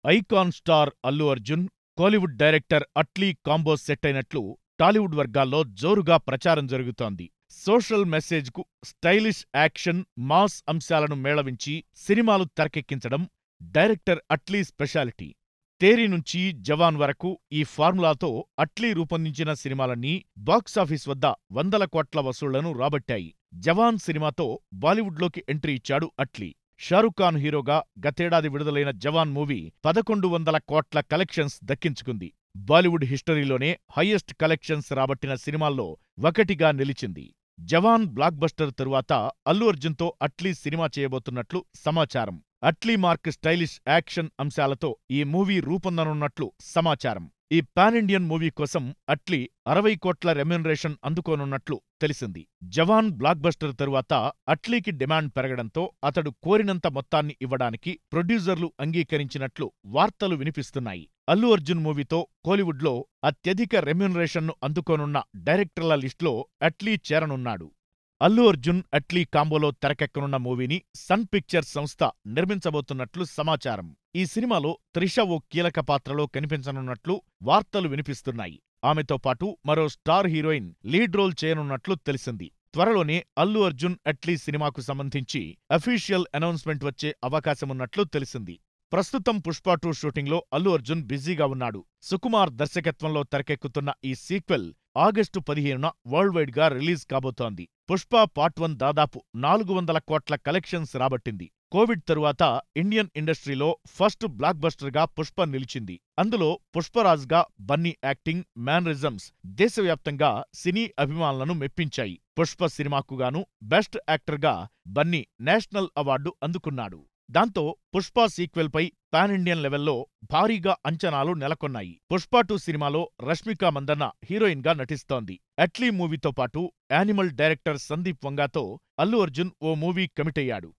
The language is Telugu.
Icon star Allu Arjun, Kollywood director Atlee combo set అయినట్లు టాలీవుడ్ వర్గాల్లో జోరుగా ప్రచారం జరుగుతోంది. సోషల్ మెసేజ్కు స్టైలిష్ యాక్షన్, మాస్ అంశాలను మేళవించి సినిమాలు తెరకెక్కించడం డైరెక్టర్ అట్లీ స్పెషాలిటీ. తేరీ నుంచి జవాన్ వరకు ఈ ఫార్ములాతో అట్లీ రూపొందించిన సినిమాలన్నీ బాక్సాఫీస్ వద్ద వందల కోట్ల వసూళ్లను రాబట్టాయి. జవాన్ సినిమాతో బాలీవుడ్లోకి ఎంట్రీ ఇచ్చాడు అట్లీ. షారుఖ్ ఖాన్ హీరోగా గతేడాది విడుదలైన జవాన్ మూవీ 1100 కోట్ల కలెక్షన్స్ దక్కించుకుంది. బాలీవుడ్ హిస్టరీలోనే హయ్యెస్ట్ కలెక్షన్స్ రాబట్టిన సినిమాల్లో ఒకటిగా నిలిచింది. జవాన్ బ్లాక్ బస్టర్ తరువాత అల్లు అర్జున్తో అట్లీ సినిమా చేయబోతున్నట్లు సమాచారం. అట్లీ మార్క్ స్టైలిష్ యాక్షన్ అంశాలతో ఈ మూవీ రూపొందనున్నట్లు సమాచారం. ఈ పాన్ ఇండియన్ మూవీ కోసం అట్లీ 60 కోట్ల రెమ్యునరేషన్ అందుకోనున్నట్లు తెలిసింది. జవాన్ బ్లాక్ బస్టర్ తరువాత అట్లీకి డిమాండ్ పెరగడంతో అతడు కోరినంత మొత్తాన్ని ఇవ్వడానికి ప్రొడ్యూసర్లు అంగీకరించినట్లు వార్తలు వినిపిస్తున్నాయి. అల్లు అర్జున్ మూవీతో కోలీవుడ్లో అత్యధిక రెమ్యునరేషన్ను అందుకోనున్న డైరెక్టర్ల లిస్టులో అట్లీ చేరనున్నాడు. అల్లు అర్జున్, అట్లీ కాంబోలో తెరకెక్కనున్న మూవీని సన్ పిక్చర్స్ సంస్థ నిర్మించబోతున్నట్లు సమాచారం. ఈ సినిమాలో త్రిష ఓ కీలక పాత్రలో కనిపించనున్నట్లు వార్తలు వినిపిస్తున్నాయి. ఆమెతో పాటు మరో స్టార్ హీరోయిన్ లీడ్ రోల్ చేయనున్నట్లు తెలిసింది. త్వరలోనే అల్లు అర్జున్, అట్లీ సినిమాకు సంబంధించి అఫీషియల్ అనౌన్స్మెంట్ వచ్చే అవకాశమున్నట్లు తెలిసింది. ప్రస్తుతం పుష్ప 2 షూటింగ్లో అల్లు అర్జున్ బిజీగా ఉన్నాడు. సుకుమార్ దర్శకత్వంలో తెరకెక్కుతున్న ఈ సీక్వెల్ ఆగస్టు 15న వరల్డ్ వైడ్ గా రిలీజ్ కాబోతోంది. పుష్ప పార్ట్ 1 దాదాపు 400 కోట్ల కలెక్షన్స్ రాబట్టింది. కోవిడ్ తరువాత ఇండియన్ ఇండస్ట్రీలో ఫస్ట్ బ్లాక్ బస్టర్ గా పుష్ప నిలిచింది. అందులో పుష్పరాజ్ గా బన్నీ యాక్టింగ్, మేనరిజమ్స్ దేశవ్యాప్తంగా సినీ అభిమానులను మెప్పించాయి. పుష్ప సినిమాకుగాను బెస్ట్ యాక్టర్ గా బన్నీ నేషనల్ అవార్డు అందుకున్నాడు. దాంతో పుష్ప సీక్వెల్ పై పాన్ ఇండియన్ లెవెల్లో భారీగా అంచనాలు నెలకొన్నాయి. పుష్ప 2 సినిమాలో రష్మిక మందన్న హీరోయిన్ గా నటిస్తోంది. అట్లీ మూవీతో పాటు యానిమల్ డైరెక్టర్ సందీప్ వంగాతో అల్లు అర్జున్ ఓ మూవీ కమిటయ్యాడు.